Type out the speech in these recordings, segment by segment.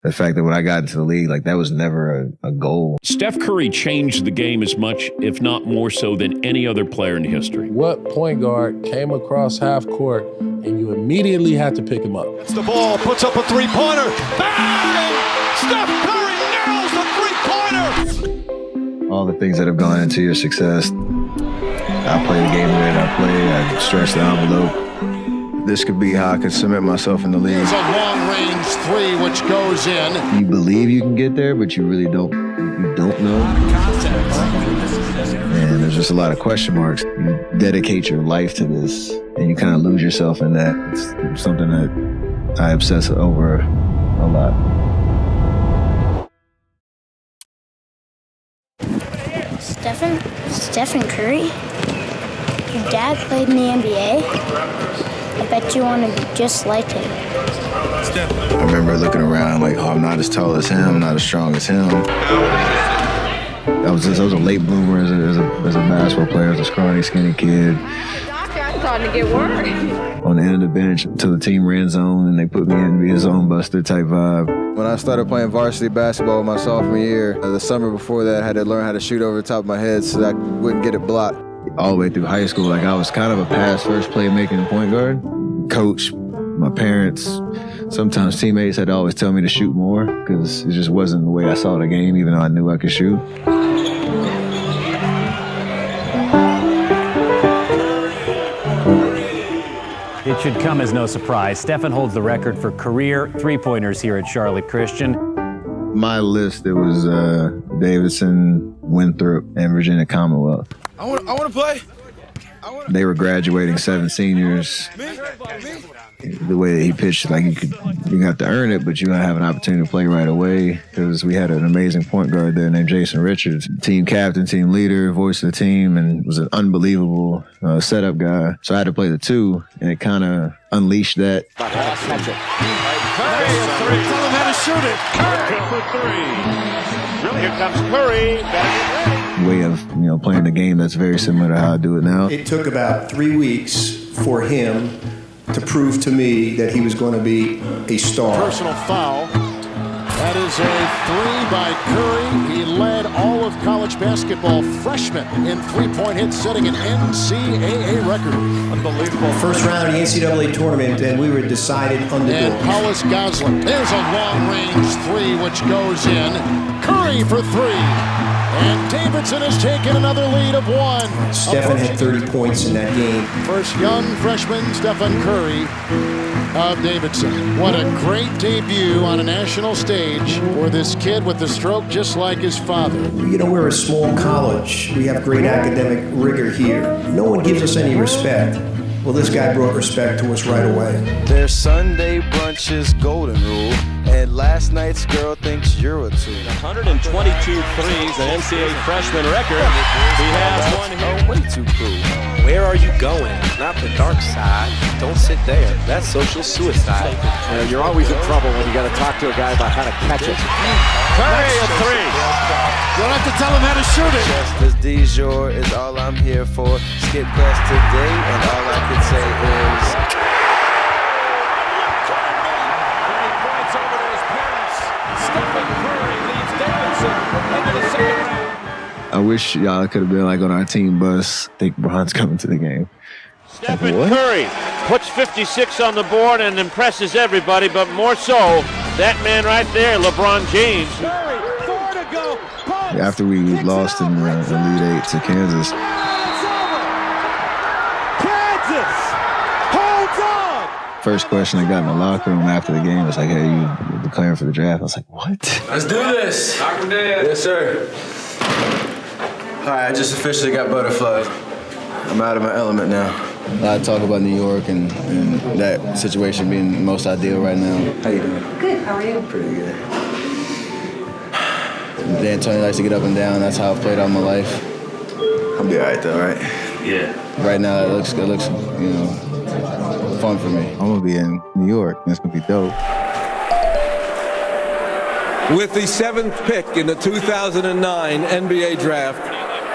the fact that when I got into the league, like that was never a goal. Steph Curry changed the game as much, if not more so, than any other player in history. What point guard came across half court and you immediately had to pick him up? It's the ball, puts up a three-pointer. Bang! Steph Curry nails the three-pointer! All the things that have gone into your success. I play the game the way that I play. I stretch the envelope. This could be how I could cement myself in the league. It's a long-range three which goes in. You believe you can get there, but you really don't. You don't know. And there's just a lot of question marks. You dedicate your life to this, and you kind of lose yourself in that. It's something that I obsess over a lot. Stephen Curry? Your dad played in the NBA? I bet you want to be just like him. I remember looking around like, oh, I'm not as tall as him, not as strong as him. I was a late bloomer as a basketball player, as a scrawny, skinny kid. I'm starting to get worried. On the end of the bench until the team ran zone and they put me in to be a zone buster type vibe. When I started playing varsity basketball my sophomore year, the summer before that, I had to learn how to shoot over the top of my head so that I wouldn't get it blocked. All the way through high school, like I was kind of a pass-first playmaking point guard. Coach, my parents, sometimes teammates had to always tell me to shoot more because it just wasn't the way I saw the game, even though I knew I could shoot. It should come as no surprise. Stephen holds the record for career three-pointers here at Charlotte Christian. My list, it was Davidson, Winthrop, and Virginia Commonwealth. I want to play. They were graduating 7 seniors. The way that he pitched, like you got to earn it, but you're going to have an opportunity to play right away because we had an amazing point guard there named Jason Richards, team captain, team leader, voice of the team, and was an unbelievable setup guy. So I had to play the two, and it kind of unleashed that. Curry, three. Tell him how to shoot it. Curry for three. Here comes Curry. Way of playing the game that's very similar to how I do it now. It took about 3 weeks for him to prove to me that he was going to be a star. Personal foul. That is a three by Curry. He led all of college basketball freshmen in three-point hits, setting an NCAA record. Unbelievable. First round of the NCAA tournament, and we were decided underdogs. And Hollis Goslin. There's a long-range three which goes in. Curry for three. And Davidson has taken another lead of one. Stephen had 30 points in that game. First young freshman, Stephen Curry of Davidson. What a great debut on a national stage for this kid with a stroke just like his father. We're a small college. We have great academic rigor here. No one gives us any respect. Well, this guy brought respect to us right away. Their Sunday brunch is golden rule, and last night's girl thinks you're a two. 122 threes, an NCAA freshman record. He has one here. Oh, way too cool. Where are you going? Not the dark side. Don't sit there. That's social suicide. You're always in trouble when you got to talk to a guy about how to catch it. Curry a three. You don't have to tell him how to shoot it. Just as du jour is all I'm here for. Skip class today, and all I can say is. I wish y'all could have been like on our team bus. I think Bron's coming to the game. Stephen Curry puts 56 on the board and impresses everybody, but more so, that man right there, LeBron James. After we lost in the Elite Eight to Kansas. Kansas holds on. First question I got in the locker room after the game was like, hey, you declaring for the draft? I was like, what? Let's do this. Knock him down. Yes, sir. All right, I just officially got butterflies. I'm out of my element now. A lot of talk about New York and that situation being most ideal right now. How you doing? Good, how are you? Pretty good. D'Antoni likes to get up and down. That's how I've played all my life. I'll be all right, though, right? Yeah. Right now, it looks fun for me. I'm gonna be in New York, and it's gonna be dope. With the 7th pick in the 2009 NBA Draft,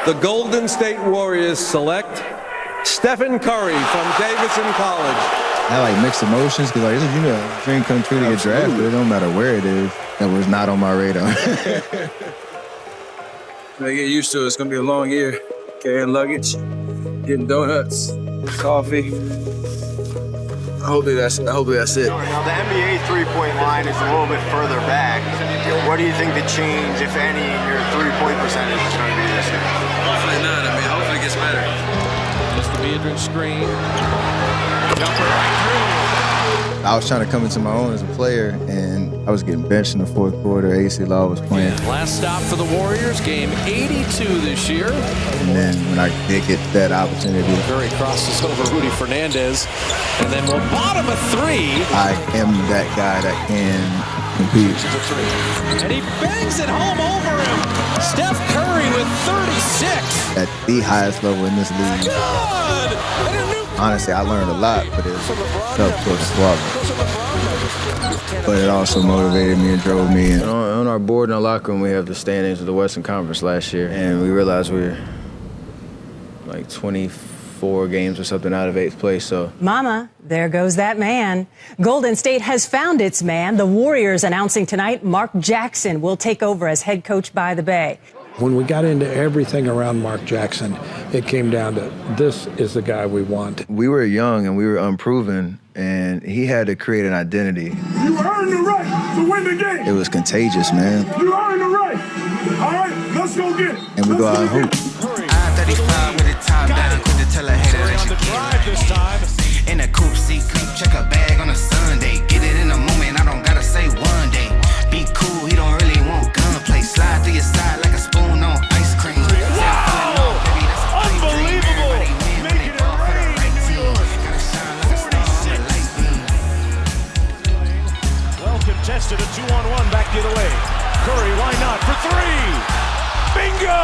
the Golden State Warriors select Stephen Curry from Davidson College. I like mixed emotions because, like, you know, dream come true to get drafted. It don't matter where it is. That was not on my radar. Man, get used to it. It's gonna be a long year. Carrying luggage, getting donuts, coffee. Hopefully that's it. Now, the NBA three-point line is a little bit further back. What do you think the change, if any, in your three-point percentage is going to be this year? Hopefully not. I mean, hopefully it gets better. Just the Beardridge screen. Jumper right through. I was trying to come into my own as a player, and I was getting benched in the fourth quarter. AC Law was playing. Last stop for the Warriors, game 82 this year. And then when I did get that opportunity, Curry crosses over Rudy Fernandez, and then will bottom a three. I am that guy that can compete. And he bangs it home over him. Steph Curry with 36. At the highest level in this league. Honestly, I learned a lot, but it felt close to swallowing. But it also motivated me and drove me. And on our board in our locker room, we have the standings of the Western Conference last year, and we realized we were like 24 games or something out of 8th place. So, Mama, there goes that man. Golden State has found its man. The Warriors announcing tonight Mark Jackson will take over as head coach by the Bay. When we got into everything around Mark Jackson, it came down to this is the guy we want. We were young and we were unproven, and he had to create an identity. You earned the right to win the game. It was contagious, man. You earned the right. All right, let's go get it. And we go out and hoop. I-35 with the top down, quick to tell a hater that you get this time. in a coupe seat, check a bag on a Sunday. Get it in a moment, I don't gotta say one day. Be cool, he don't really want gunplay. Slide to your side like a spoon on ice cream. Wow! Unbelievable! Making it rain in New York. 46. Well contested, a 2-on-1 back the other way. Curry, why not, for three! Bingo!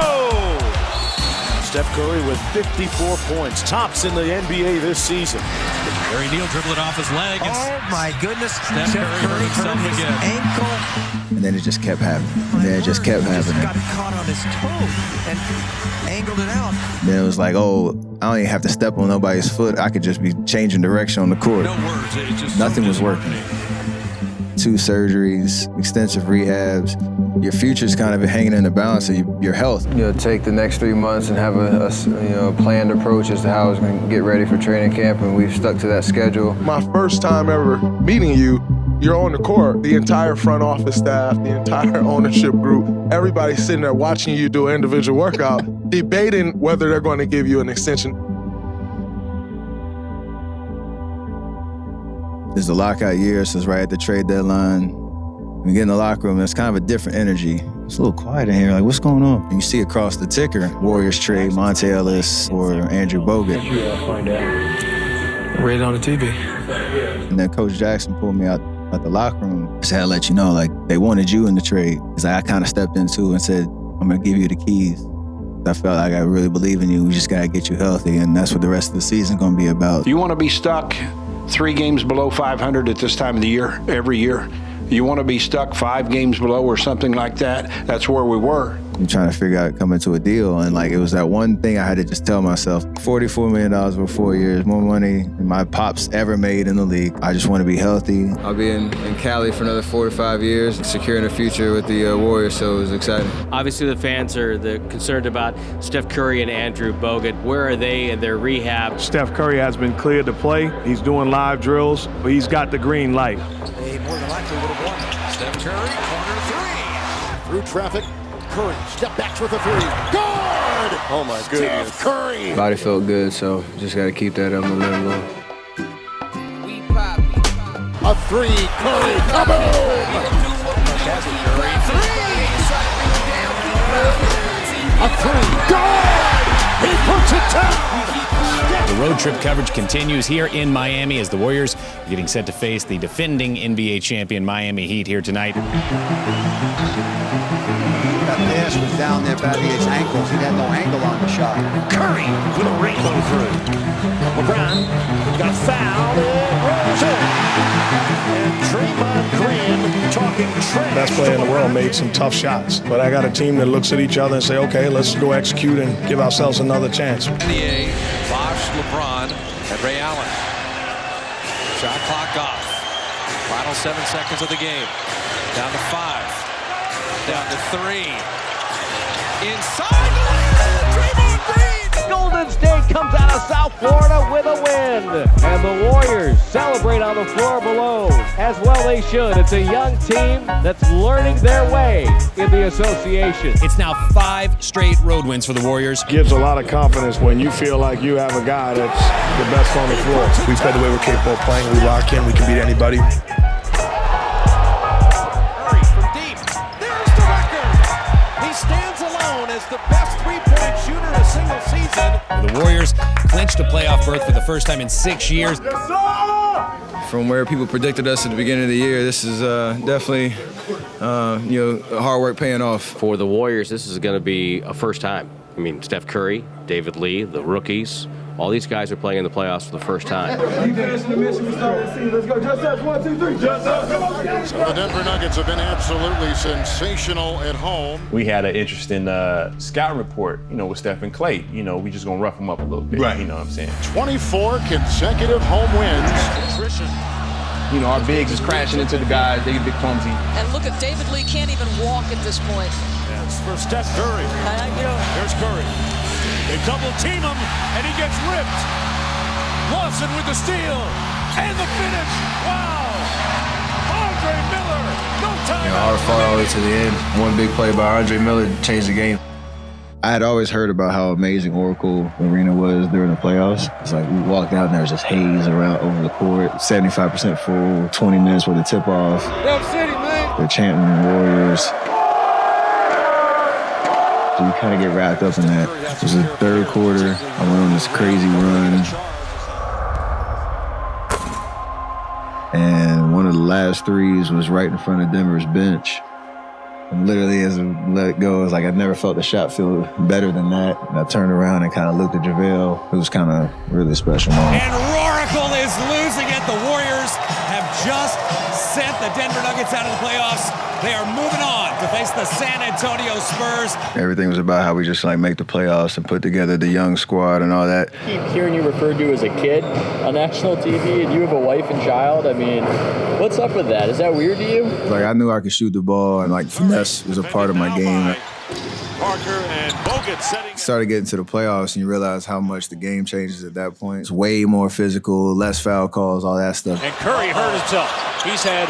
Steph Curry with 54 points, tops in the NBA this season. Harry Neal dribbled it off his leg. Oh my goodness. Steph Curry hurt himself again. Ankle. And then it just kept happening. And then it just kept happening. Got caught on his toe and angled it out. Then it was like, oh, I don't even have to step on nobody's foot. I could just be changing direction on the court. No words. It just Nothing was working. 2 surgeries, extensive rehabs. Your future's kind of hanging in the balance of your health. You know, take the next 3 months and have a planned approach as to how I was going to get ready for training camp, and we've stuck to that schedule. My first time ever meeting you, you're on the court. The entire front office staff, the entire ownership group, everybody's sitting there watching you do an individual workout, debating whether they're going to give you an extension. There's the lockout year, so it's right at the trade deadline. We get in the locker room, it's kind of a different energy. It's a little quiet in here, like, what's going on? And you see across the ticker, Warriors trade Monta or Andrew Bogut. Read it on the TV. And then Coach Jackson pulled me out the locker room. Said, I'll let you know, like, they wanted you in the trade. Because I kind of stepped in too and said, I'm going to give you the keys. I felt like I really believe in you. We just got to get you healthy, and that's what the rest of the season going to be about. You want to be stuck 3 games below 500 at this time of the year, every year. You want to be stuck 5 games below or something like that. That's where we were. I'm trying to figure out coming to a deal, and like it was that one thing I had to just tell myself, $44 million over 4 years, more money than my pops ever made in the league. I just want to be healthy. I'll be in Cali for another 4 to 5 years, securing a future with the Warriors, so it was exciting. Obviously the fans are concerned about Steph Curry and Andrew Bogut. Where are they in their rehab? Steph Curry has been cleared to play. He's doing live drills, but he's got the green light. They more than likely would have won. Steph Curry, corner 3. Through traffic, Curry step backs with a three. Good! Oh my goodness. Steph Curry! Body felt good, so just got to keep that up momentum going. A three, Curry, kaboom! A three, good! He puts it down! The road trip coverage continues here in Miami as the Warriors are getting set to face the defending NBA champion Miami Heat here tonight. That pass was down there by his ankles. He had no angle on the shot. Curry with a rainbow through. LeBron got fouled. It rolls in. And Draymond Green talking trash. Best player in the world made some tough shots, but I got a team that looks at each other and say, okay, let's go execute and give ourselves another chance. NBA, Bosh, LeBron, and Ray Allen. Shot clock off. Final 7 seconds of the game. Down to 5. Down to 3. Inside the line. Draymond Green. Golden State comes out of South Florida with a win. And the Warriors celebrate on the floor below. As well they should. It's a young team that's learning their way in the association. It's now 5 straight road wins for the Warriors. Gives a lot of confidence when you feel like you have a guy that's the best on the floor. We play the way we're capable of playing. We lock in. We can beat anybody. Curry from deep. There's the record. He stands alone as the best three-point shooter in a single season. The Warriors clinched a playoff berth for the first time in 6 years. From where people predicted us at the beginning of the year, this is definitely, hard work paying off. For the Warriors, this is going to be a first time. I mean, Steph Curry, David Lee, the rookies, all these guys are playing in the playoffs for the first time. You finish the mission, we start the scene. Let's go. Just us. 1, 2, 3. Just us. So the Denver Nuggets have been absolutely sensational at home. We had an interesting scouting report, with Steph and Clay. We just gonna rough them up a little bit. Right. You know what I'm saying? 24 consecutive home wins. Attrition. Our bigs is crashing into the guys. They get big clumsy. And look at David Lee can't even walk at this point. That's for Steph Curry. Here's Curry. They double team him, and he gets ripped. Lawson with the steal, and the finish. Wow! Andre Miller, no time. Hard fought all the way to the end. One big play by Andre Miller changed the game. I had always heard about how amazing Oracle Arena was during the playoffs. It's like we walked out and there was just haze around over the court. 75% full, 20 minutes with the tip-off. Dub City, man. They're chanting the Warriors. So you kind of get wrapped up in that. It was the third quarter. I went on this crazy run. And one of the last threes was right in front of Denver's bench. And literally, as I let it go, it was like I never felt the shot feel better than that. And I turned around and kind of looked at JaVale. It was kind of really special moment. And Oracle is losing it. The Warriors have just sent the Denver Nuggets out of the playoffs. They are moving on to face the San Antonio Spurs. Everything was about how we just make the playoffs and put together the young squad and all that. I keep hearing you referred to as a kid on national TV, and you have a wife and child. I mean, what's up with that? Is that weird to you? I knew I could shoot the ball, and finesse was a part of my game. Parker and Bogut setting. Started getting to the playoffs, and you realize how much the game changes at that point. It's way more physical, less foul calls, all that stuff. And Curry hurt himself. He's had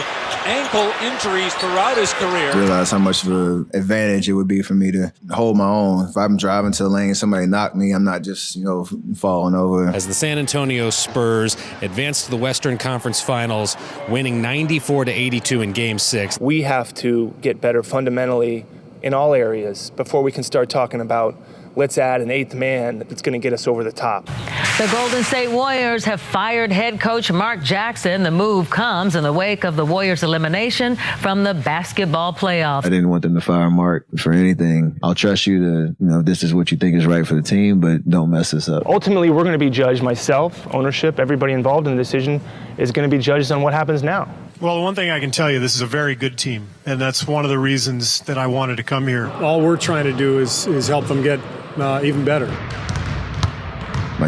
ankle injuries throughout his career. Realize how much of an advantage it would be for me to hold my own. If I'm driving to the lane, somebody knocked me, I'm not just, falling over. As the San Antonio Spurs advance to the Western Conference Finals, winning 94-82 in Game 6. We have to get better fundamentally in all areas before we can start talking about let's add an eighth man that's going to get us over the top. The Golden State Warriors have fired head coach Mark Jackson. The move comes in the wake of the Warriors' elimination from the basketball playoffs. I didn't want them to fire Mark for anything. I'll trust you to, if this is what you think is right for the team, but don't mess this up. Ultimately, we're going to be judged, myself, ownership, everybody involved in the decision is going to be judged on what happens now. Well, the one thing I can tell you, this is a very good team, and that's one of the reasons that I wanted to come here. All we're trying to do is help them get even better.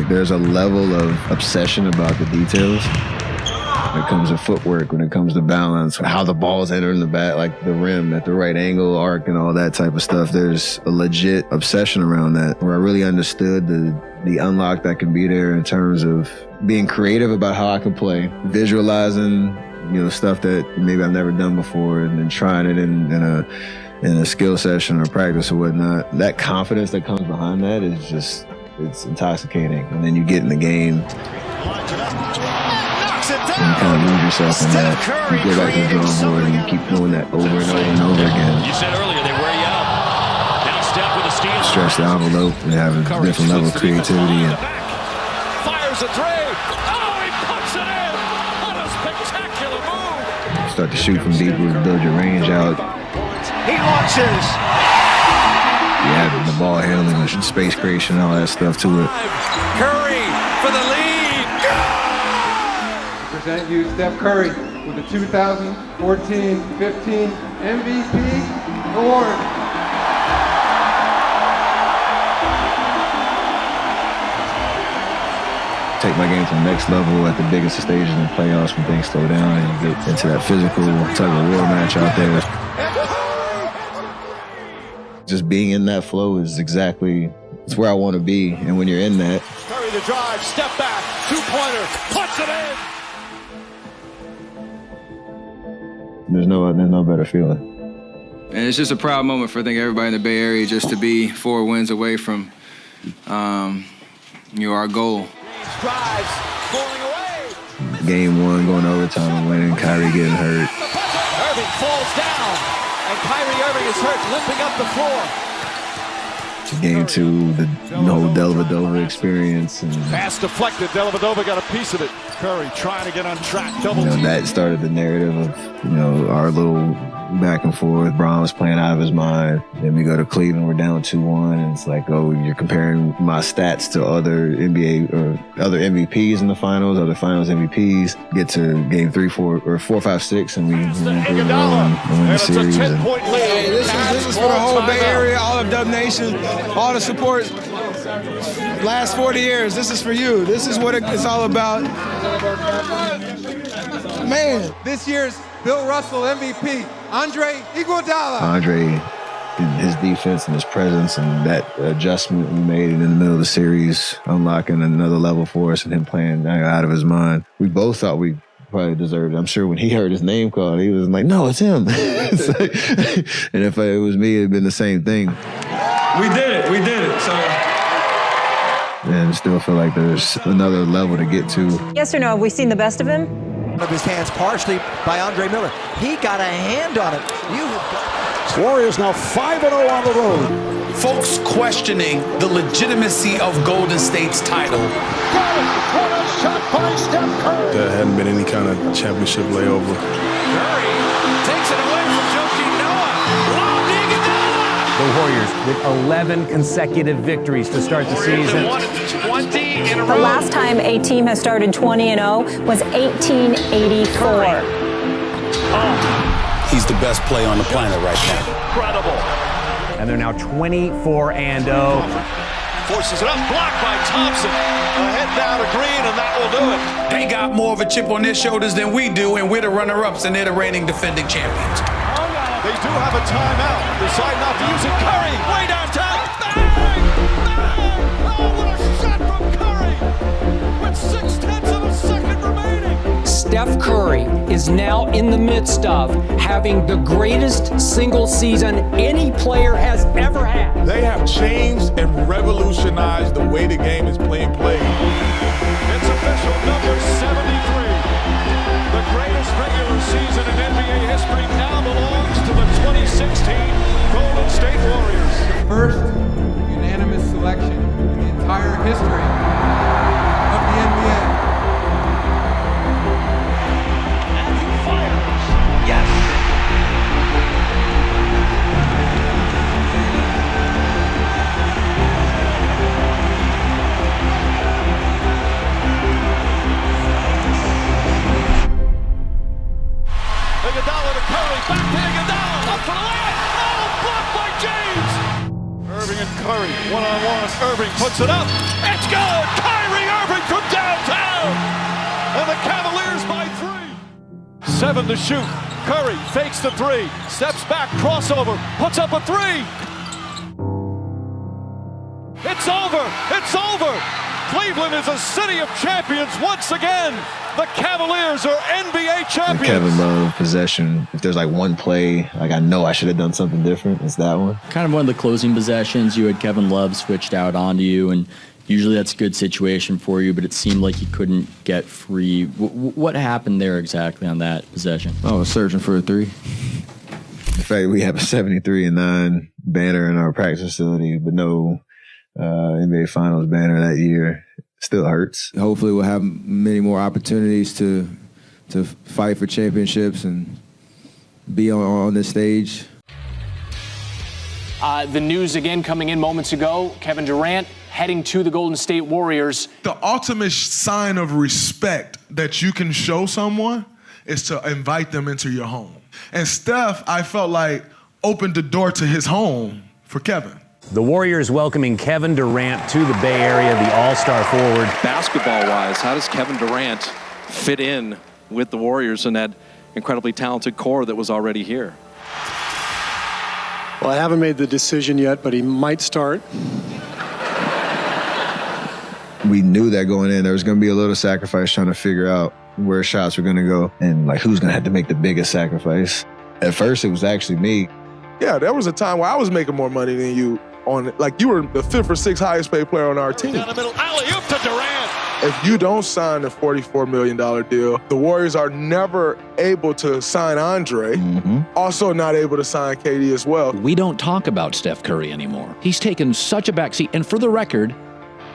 There's a level of obsession about the details. When it comes to footwork, when it comes to balance, how the ball's entering the bat, the rim at the right angle, arc, and all that type of stuff. There's a legit obsession around that, where I really understood the unlock that can be there in terms of being creative about how I can play, visualizing, stuff that maybe I've never done before, and then trying it in a skill session or practice or whatnot. That confidence that comes behind that is just, it's intoxicating. And then you get in the game, and you kind of lose yourself in that. You go back to the drawing board and you keep doing that over and over and over again. You said earlier they wear you out. Now Steph with a steal. Stretch the envelope and have a different level of creativity. And fires a three. Oh, he puts it in. What a spectacular move. Start to shoot from deeper and build your range out. He launches. You add the ball handling, the space creation, all that stuff to it. Curry for the lead. Present you Steph Curry with the 2014-15 MVP award. take my game to the next level at the biggest stage in the playoffs when things slow down and you get into that physical tug of war match out there. Just being in that flow is exactly, it's where I want to be. And when you're in that. Curry the drive, step back, two-pointer, puts it in. There's no better feeling. And it's just a proud moment for, I think, everybody in the Bay Area just to be 4 wins away from, our goal. Drives, falling away. Game 1, going to overtime and winning, Kyrie getting hurt. Irving falls down, and Kyrie Irving is hurt, limping up the floor. Game 2, the whole Dellavedova experience. And, Pass deflected, Dellavedova got a piece of it. Curry trying to get on track, double team. That started the narrative of, our little back and forth. Bron was playing out of his mind. Then we go to Cleveland, we're down 2-1, and it's like, oh, you're comparing my stats to other NBA or other MVPs in the finals, other finals MVPs. Get to game 3, 4, or 4, 5, 6, and we win the series. Hey, this is for the whole Bay Area, all of Dub Nation, all the support. Last 40 years, this is for you. This is what it's all about. Man, this year's Bill Russell MVP, Andre Iguodala. Andre, his defense and his presence and that adjustment we made in the middle of the series, unlocking another level for us and him playing out of his mind. We both thought we probably deserved it. I'm sure when he heard his name called, he was like, no, it's him. It's like, and if it was me, it'd been the same thing. We did it. So. And still feel like there's another level to get to. Yes or no, have we seen the best of him? Of his hands partially by Andre Miller. He got a hand on it. Warriors now 5-0 on the road. Folks questioning the legitimacy of Golden State's title. Got it! What a shot by Steph Curry! There hadn't been any kind of championship layover. Curry takes it away from Joakim Noah. Long Iguodala! The Warriors with 11 consecutive victories to start the season. 20 in a row. The last time a team has started 20-0 was 1884. He's the best player on the planet right now. Incredible. And they're now 24-0. Forces it up, blocked by Thompson. Ahead down to Green, and that will do it. They got more of a chip on their shoulders than we do, and we're the runner-ups, and they're the reigning defending champions. They do have a timeout. Decide not to use it. Curry, way downtown. Bang! Oh, what a shot from Curry! With 0.6 of a second remaining. Steph Curry is now in the midst of having the greatest single season any player has ever had. They have changed and revolutionized the way the game is played. It's official, number 73. The greatest regular season in NBA history now belongs to the 2016 Golden State Warriors. The first unanimous selection in the entire history of the NBA. And he fires. Yes. Iguodala to Curry, back to Iguodala, up for the layup. Oh, blocked by James. Irving and Curry, one-on-one. Irving puts it up. It's good. Kyrie Irving from downtown. And the Cavaliers by 3. 7 to shoot. Curry fakes the 3. Steps back, crossover, puts up a 3. It's over. It's over. Cleveland is a city of champions once again. The Cavaliers are NBA champions. The Kevin Love possession, if there's like one play, like I know I should have done something different, it's that one. Kind of one of the closing possessions, you had Kevin Love switched out onto you, and usually that's a good situation for you, but it seemed like you couldn't get free. What happened there exactly on that possession? I was searching for a 3. In fact, we have a 73-9 banner in our practice facility, but no NBA Finals banner that year. Still hurts. Hopefully we'll have many more opportunities to fight for championships and be on this stage. The news again coming in moments ago, Kevin Durant heading to the Golden State Warriors. The ultimate sign of respect that you can show someone is to invite them into your home. And Steph, I felt like, opened the door to his home for Kevin. The Warriors welcoming Kevin Durant to the Bay Area, the all-star forward. Basketball-wise, how does Kevin Durant fit in with the Warriors and that incredibly talented core that was already here? Well, I haven't made the decision yet, but he might start. We knew that going in, there was going to be a little sacrifice trying to figure out where shots were going to go and like who's going to have to make the biggest sacrifice. At first, it was actually me. Yeah, there was a time where I was making more money than you on, like you were the 5th or 6th highest paid player on our team. Down the middle, alley-oop to Durant. If you don't sign a $44 million deal, the Warriors are never able to sign Andre, also not able to sign KD as well. We don't talk about Steph Curry anymore. He's taken such a backseat, and for the record,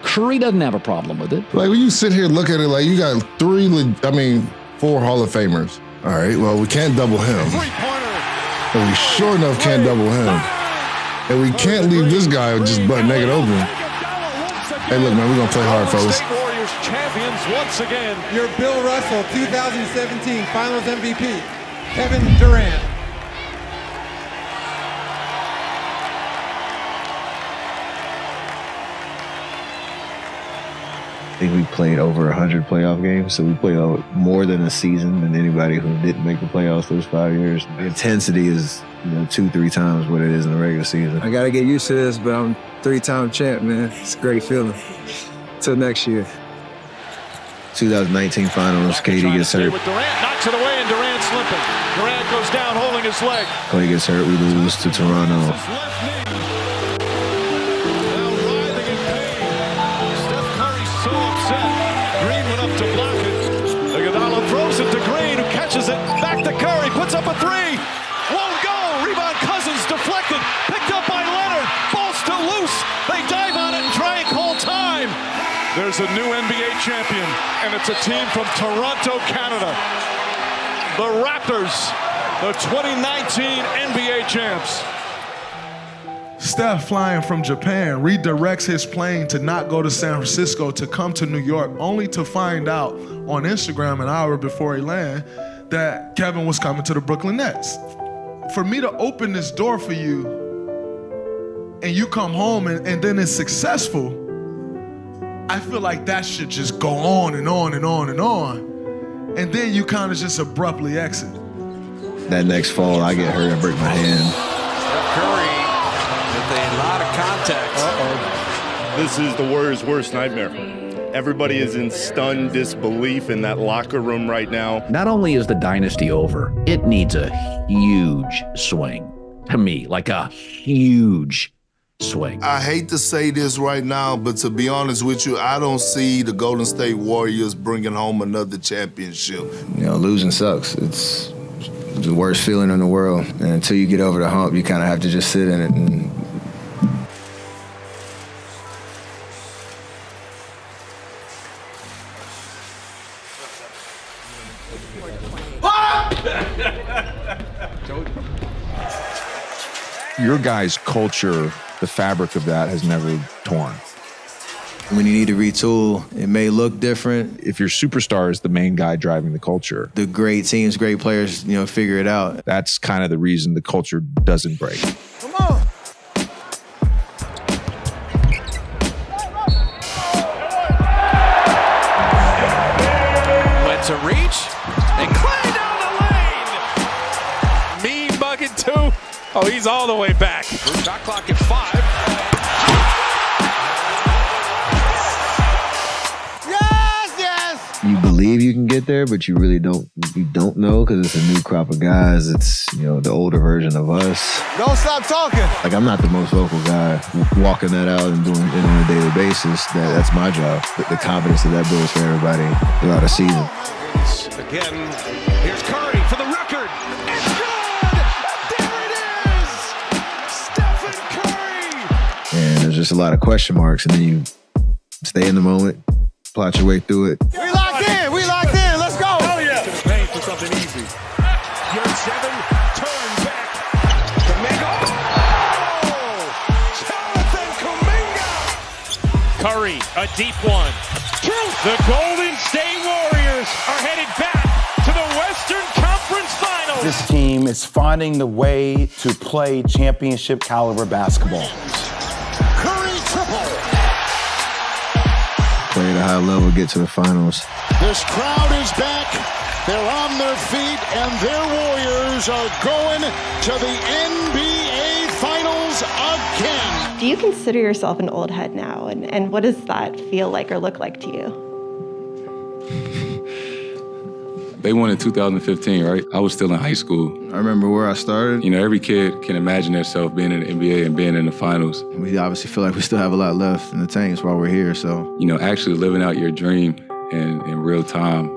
Curry doesn't have a problem with it. Like when you sit here and look at it, like you got 4 Hall of Famers. All right, well, we can't double him. And we sure enough can't double him. And we can't leave this guy just butt naked open. Hey, look, man, we're going to play hard, fellas. Warriors champions once again. Your Bill Russell 2017 Finals MVP, Kevin Durant. I think we played over 100 playoff games, so we played more than a season than anybody who didn't make the playoffs those 5 years. The intensity is 2-3 times what it is in the regular season. I gotta get used to this, but I'm 3-time champ, man. It's a great feeling. Till next year. 2019 Finals, KD gets hurt. With Durant knocks it away, and Durant's limping. Durant goes down, holding his leg. Clay gets hurt, we lose to Toronto. Throws it to Green, who catches it. Back to Curry, puts up a three. Won't go. Rebound Cousins deflected. Picked up by Leonard. Ball still loose. They dive on it and try and call time. There's a new NBA champion, and it's a team from Toronto, Canada. The Raptors, the 2019 NBA champs. Steph, flying from Japan, redirects his plane to not go to San Francisco, to come to New York, only to find out on Instagram an hour before he landed that Kevin was coming to the Brooklyn Nets. For me to open this door for you and you come home and then it's successful, I feel like that should just go on and on and on and on. And then you kind of just abruptly exit. That next fall, I get hurt and break my hand. Steph Curry. A lot of contact. This is the Warriors' worst nightmare. Everybody is in stunned disbelief in that locker room right now. Not only is the dynasty over, it needs a huge swing. To me, like a huge swing. I hate to say this right now, but to be honest with you, I don't see the Golden State Warriors bringing home another championship. Losing sucks. It's the worst feeling in the world. And until you get over the hump, you kind of have to just sit in it and Your guys' culture, the fabric of that has never torn. when you need to retool, it may look different. If your superstar is the main guy driving the culture, the great teams, great players, figure it out. That's kind of the reason the culture doesn't break. Come on. Went to reach, and Clay down the lane. Mean bucket too. Oh, he's all the way back. Shot clock at 5. You believe you can get there, but you really don't. You don't know because it's a new crop of guys. It's the older version of us. Don't stop talking. Like I'm not the most vocal guy walking that out and doing it on a daily basis. That's my job. The confidence that builds for everybody throughout a season. Again, here's Curry for the record. It's good. There it is. Stephen Curry. And there's just a lot of question marks, and then you stay in the moment, plot your way through it. We locked in. We locked in. Let's go. Oh yeah. To the paint for something easy. You're 7. Turn back. Kuminga. Oh! Jonathan Kuminga. Curry, a deep one. The Golden State Warriors are headed back to the Western Conference Finals. This team is finding the way to play championship caliber basketball. play at a high level, get to the finals. This crowd is back. They're on their feet, and their Warriors are going to the NBA Finals again. Do you consider yourself an old head now, and what does that feel like or look like to you? They won in 2015, right? I was still in high school. I remember where I started. You know, every kid can imagine themselves being in the NBA and being in the finals. We obviously feel like we still have a lot left in the tanks while we're here, so. You know, actually living out your dream in real time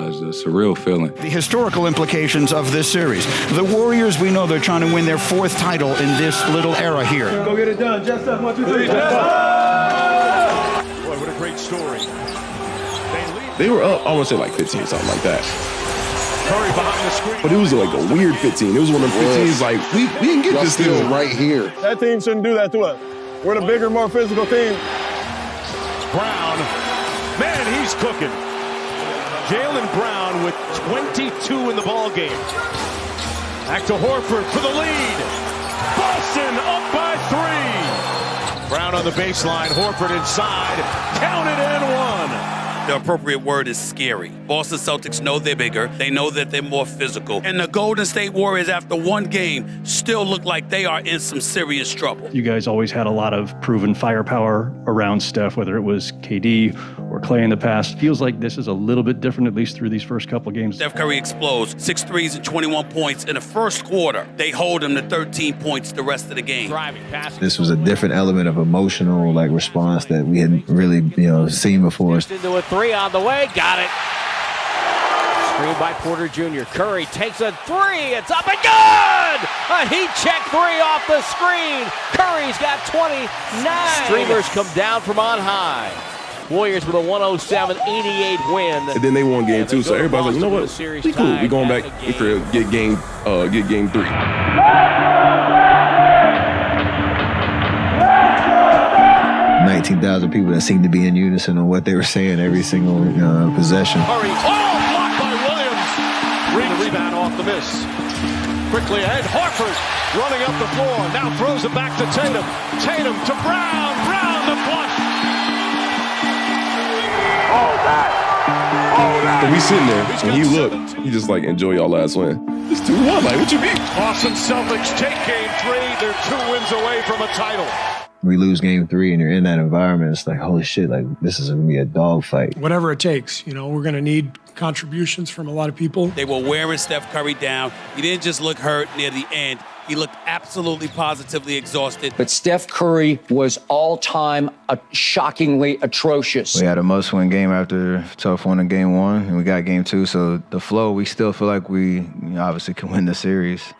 is a surreal feeling. The historical implications of this series. The Warriors, we know they're trying to win their 4th title in this little era here. Go get it done. Just up, 1, 2, 3. Boy, what a great story. They were up, I want to say like 15 or something like that. Curry behind the screen. But it was like a weird 15. It was one of them 15s like, we didn't get this deal right here. That team shouldn't do that to us. We're the bigger, more physical team. Brown. Man, he's cooking. Jaylen Brown with 22 in the ball game. Back to Horford for the lead. Boston up by 3. Brown on the baseline. Horford inside. Count it and 1. The appropriate word is scary. Boston Celtics know they're bigger. They know that they're more physical. And the Golden State Warriors, after one game, still look like they are in some serious trouble. You guys always had a lot of proven firepower around Steph, whether it was KD or Clay in the past. Feels like this is a little bit different, at least through these first couple of games. Steph Curry explodes, 6 threes and 21 points in the first quarter. They hold him to 13 points the rest of the game. This was a different element of emotional response that we hadn't really seen before. Into a 3 on the way, got it. Screen by Porter Jr. Curry takes a 3, it's up and good! A heat check 3 off the screen. Curry's got 29. Streamers come down from on high. Warriors with a 107-88 win. And then they won game 2, so everybody's like, you know what? We cool. We going back to get game 3. 19,000 people that seemed to be in unison on what they were saying every single possession. Curry, blocked by Williams. The rebound off the miss. Quickly ahead, Horford running up the floor. Now throws it back to Tatum. Tatum to Brown. Brown the flush. And we sitting there, and he looked. He just enjoy y'all last win. It's 2-1. What you mean? Boston Celtics take game 3. They're 2 wins away from a title. We lose game 3 and you're in that environment. It's like, holy shit, this is going to be a dogfight. Whatever it takes, we're going to need contributions from a lot of people. They were wearing Steph Curry down. He didn't just look hurt near the end. He looked absolutely positively exhausted. But Steph Curry was all-time shockingly atrocious. We had a must-win game after a tough one in game 1, and we got game 2. So the flow, we still feel like we obviously can win the series.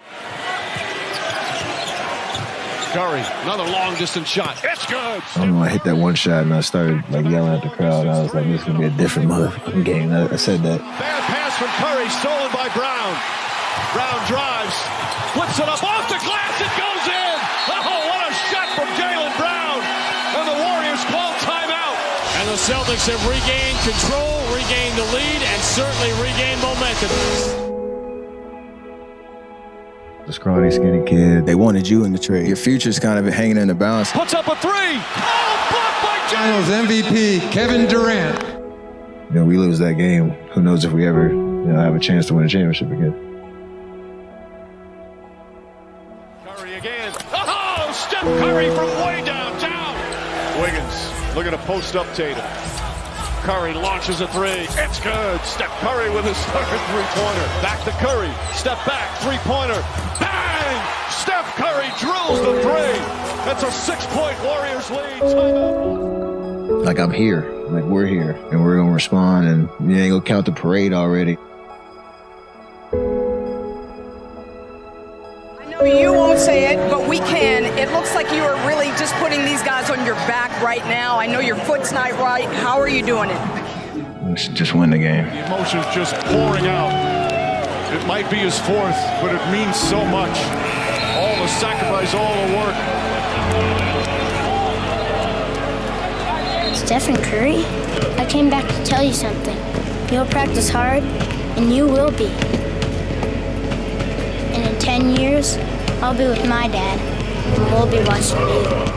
Curry, another long-distance shot. It's good. I don't know, I hit that one shot, and I started yelling at the crowd. I was like, this is going to be a different motherfucking game. I said that. Bad pass from Curry, stolen by Brown. Brown drives, flips it up off the glass, it goes in! Oh, what a shot from Jaylen Brown! And the Warriors call timeout. And the Celtics have regained control, regained the lead, and certainly regained momentum. The scrawny, skinny kid. They wanted you in the trade. Your future's kind of hanging in the balance. Puts up a 3! Oh, blocked by Jaylen! Finals MVP, Kevin Durant. We lose that game. Who knows if we ever have a chance to win a championship again. Curry again. Oh, Steph Curry from way downtown. Wiggins looking to post up Tatum. Curry launches a 3. It's good. Steph Curry with his third three-pointer. Back to Curry. Step back. Three-pointer. Bang! Steph Curry drills the 3. That's a 6-point Warriors lead. Timeout. I'm here. We're here. And we're going to respond. And you ain't going to count the parade already. You won't say it, but we can. It looks like you are really just putting these guys on your back right now. I know your foot's not right. How are you doing it? We should just win the game. The emotion's just pouring out. It might be his 4th, but it means so much. All the sacrifice, all the work. Stephen Curry, I came back to tell you something. You'll practice hard, and you will be. And in 10 years, I'll be with my dad, and we'll be watching you.